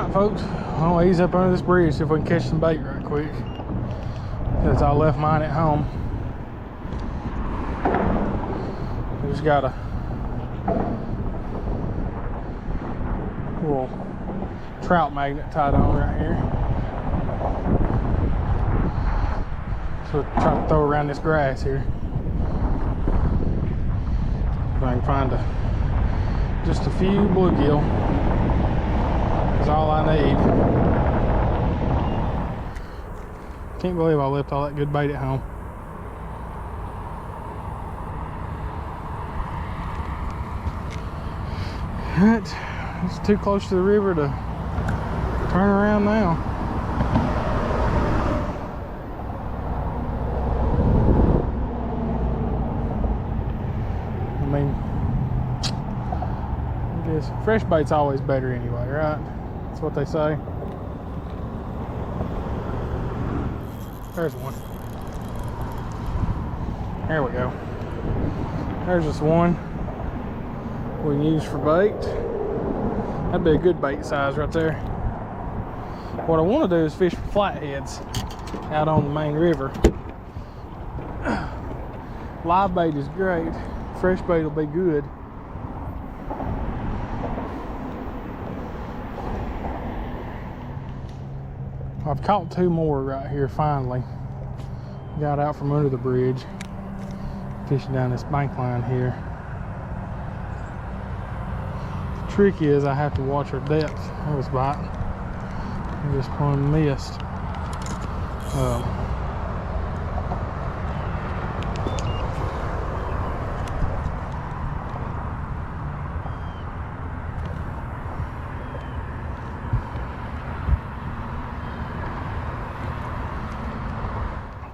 Alright folks, I'll ease up under this bridge, see if we can catch some bait right quick. Because I left mine at home. We just got a little trout magnet tied on right here. So try to throw around this grass here. If I can find just a few bluegill. That's all I need. Can't believe I left all that good bait at home. Alright, it's too close to the river to turn around now. I mean, I guess fresh bait's always better anyway, right? That's what they say. There's one. There we go. There's just one we can use for bait. That'd be a good bait size right there. What I want to do is fish for flatheads out on the main river. Live bait is great. Fresh bait will be good. I've caught two more right here finally. Got out from under the bridge, fishing down this bank line here. The trick is I have to watch her depth. That was biting. I just plumb missed.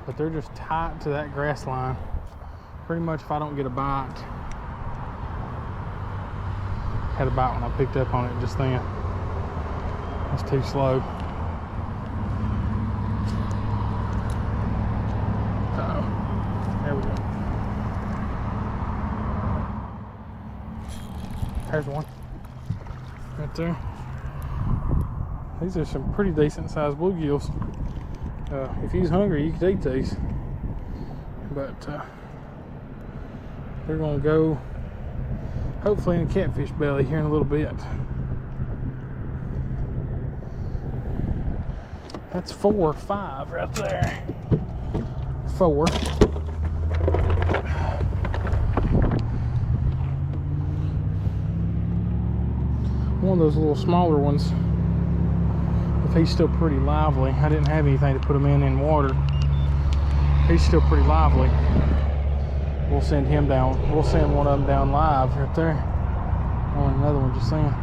But they're just tight to that grass line. Pretty much if I don't get a bite. Had a bite when I picked up on it just then. It's too slow. Uh-oh. There we go. There's one. Right there. These are some pretty decent sized bluegills. If he's hungry, you could eat these, but they're gonna go hopefully in a catfish belly here in a little bit. That's 4 or 5 right there. 4. One of those little smaller ones. He's still pretty lively. I didn't have anything to put him in water. He's still pretty lively. We'll send him down. We'll send one of them down live right there. Oh, and another one just saying.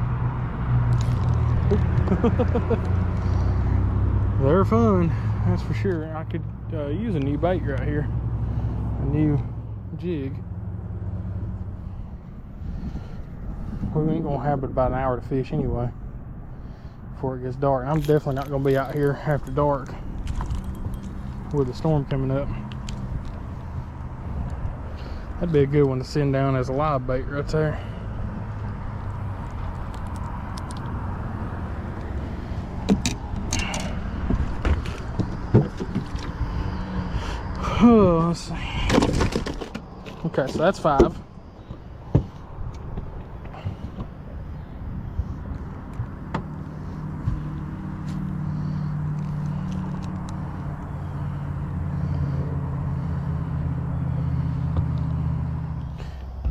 They're fun, that's for sure. I could use a new bait right here. A new jig. We ain't gonna have but about an hour to fish anyway. Before it gets dark. I'm definitely not going to be out here after dark with the storm coming up. That'd be a good one to send down as a live bait right there. Oh, let's see. Okay, so that's 5.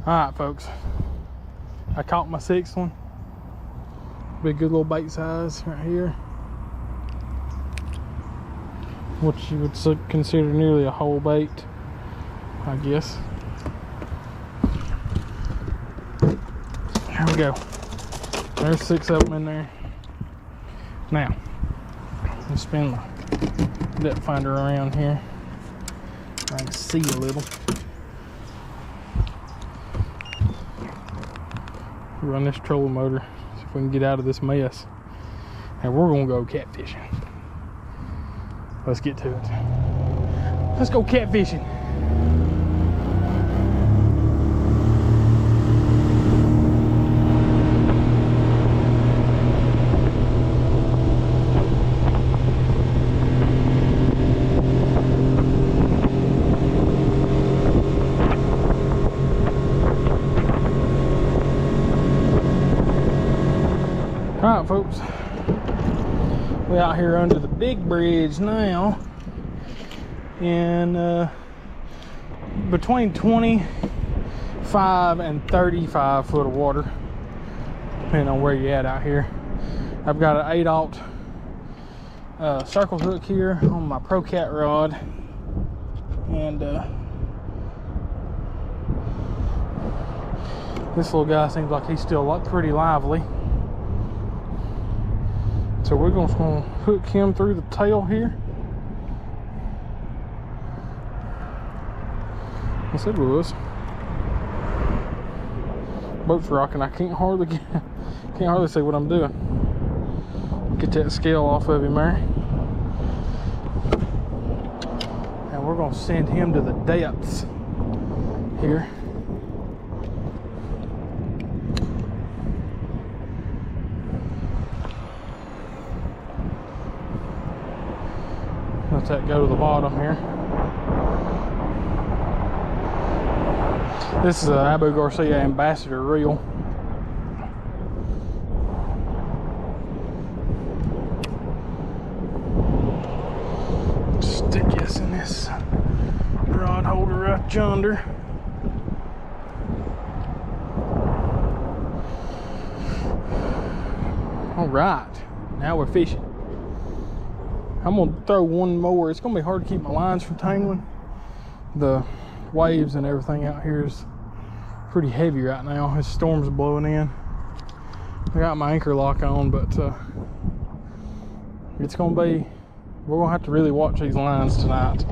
Alright folks, I caught my 6th one. Be a good little bait size right here. What you would consider nearly a whole bait, I guess. There we go. There's 6 of them in there. Now, let's spin the depth finder around here. I can see a little. Run this trolling motor, see if we can get out of this mess. And we're gonna go catfishing. Let's get to it. Let's go catfishing. right, folks, we're out here under the big bridge now, and between 25 and 35 foot of water, depending on where you're at out here. I've got an 8/0 circle hook here on my Pro Cat rod, and this little guy seems like he's still pretty lively. So we're just gonna hook him through the tail here. I said we was. Boat's rocking. I can't hardly see what I'm doing. Get that scale off of him there. And we're gonna send him to the depths here. Let that go to the bottom here. This is an Abu Garcia Ambassador reel. Stick this in this rod holder right yonder. All right, now we're fishing. I'm gonna throw one more. It's gonna be hard to keep my lines from tangling. The waves and everything out here is pretty heavy right now. This storm's blowing in. I got my anchor lock on, but it's gonna be, we're gonna have to really watch these lines tonight.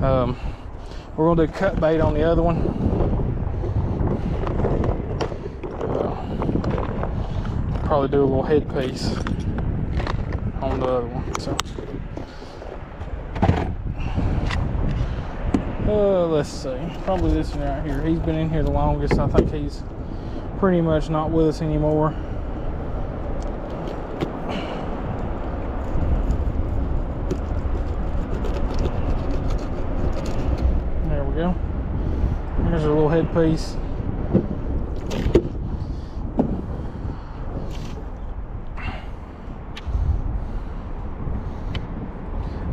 We're gonna do cut bait on the other one. Probably do a little headpiece on the other one. So let's see, probably this one right here. He's been in here the longest. I think he's pretty much not with us anymore. There we go. Here's our little headpiece.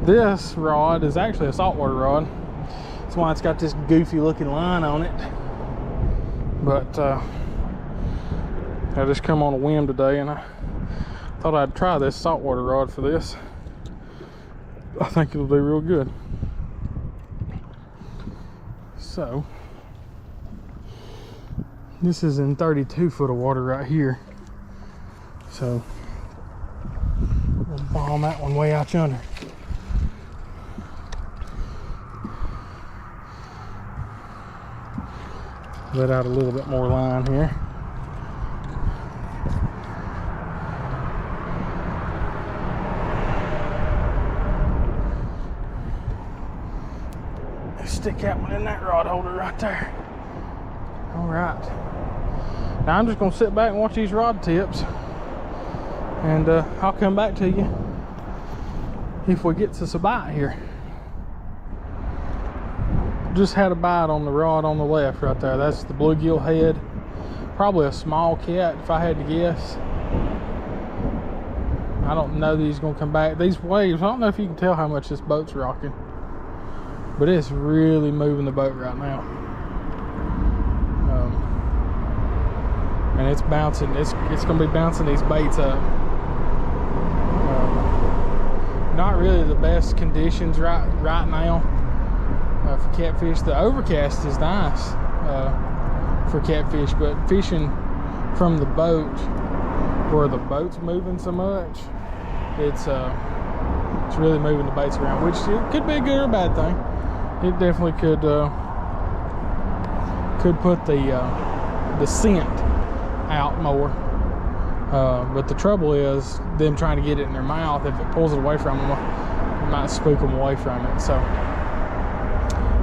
This rod is actually a saltwater rod. That's why it's got this goofy looking line on it. But I just come on a whim today, and I thought I'd try this saltwater rod for this. I think it'll do real good. So this is in 32 foot of water right here. So we'll bomb that one way out yonder. Let out a little bit more line here. Stick that one in that rod holder right there. All right. Now I'm just gonna sit back and watch these rod tips, and I'll come back to you if we get to a bite here. Just had a bite on the rod on the left right there. That's the bluegill head. Probably a small cat if I had to guess. I don't know that he's gonna come back. These waves, I don't know if you can tell how much this boat's rocking, but it's really moving the boat right now. And it's bouncing, it's gonna be bouncing these baits up. Not really the best conditions right now. For catfish. The overcast is nice for catfish, but fishing from the boat where the boat's moving so much, it's really moving the baits around, which it could be a good or a bad thing. It definitely could put the scent out more, but the trouble is them trying to get it in their mouth. If it pulls it away from them, it might spook them away from it. So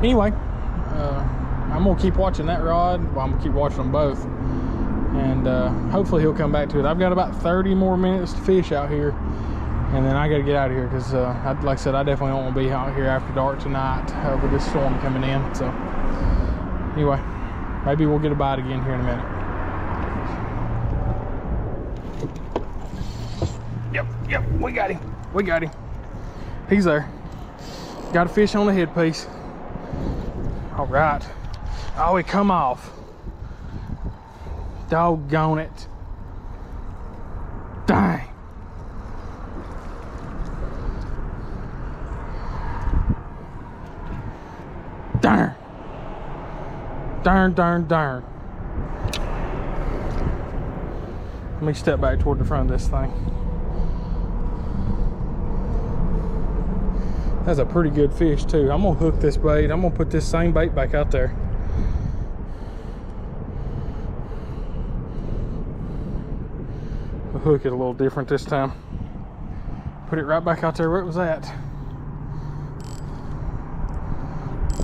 anyway, I'm gonna keep watching that rod. Well, I'm gonna keep watching them both, and hopefully he'll come back to it. I've got about 30 more minutes to fish out here, and then I gotta get out of here because, like I said, I definitely don't want to be out here after dark tonight with this storm coming in. So anyway, maybe we'll get a bite again here in a minute. Yep, we got him. He's there. Got a fish on the headpiece. All right. Oh, he come off. Doggone it. Dang. Darn. Darn. Let me step back toward the front of this thing. That's a pretty good fish too. I'm gonna hook this bait. I'm gonna put this same bait back out there. I'll hook it a little different this time. Put it right back out there where it was at.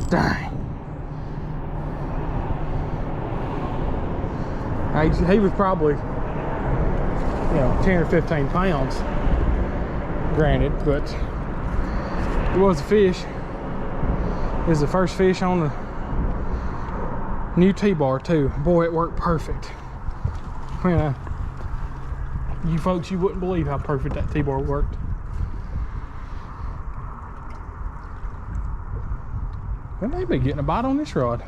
Dang. He was probably, 10 or 15 pounds, granted, but it was a fish. It was the first fish on the new T-bar too. Boy, it worked perfect. You folks, you wouldn't believe how perfect that T-bar worked. We may be getting a bite on this rod.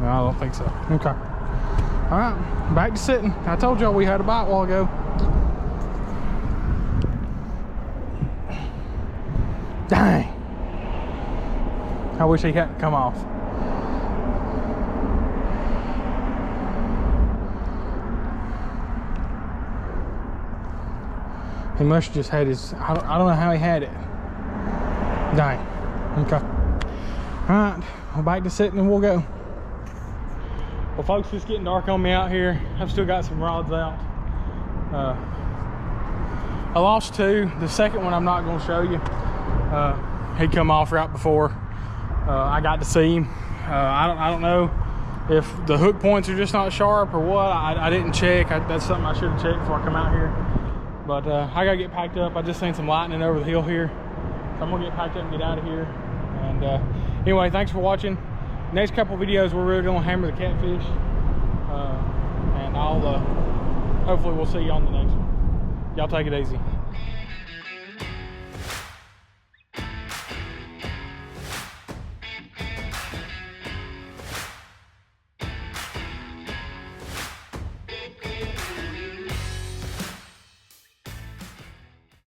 No, I don't think so. Okay. All right, back to sitting. I told y'all we had a bite a while ago. Dang. I wish he hadn't come off. He must have just had his, I don't know how he had it. Dang. Okay. All right, well, back to sitting and we'll go. Well, folks, it's getting dark on me out here. I've still got some rods out. I lost two. The second one I'm not going to show you. He come off right before I got to see him. I don't know if the hook points are just not sharp or what. I didn't check. That's something I should have checked before I come out here. But I gotta get packed up. I just seen some lightning over the hill here, so I'm gonna get packed up and get out of here. And anyway, thanks for watching. Next couple videos, we're really gonna hammer the catfish, and I'll hopefully we'll see you on the next one. Y'all take it easy.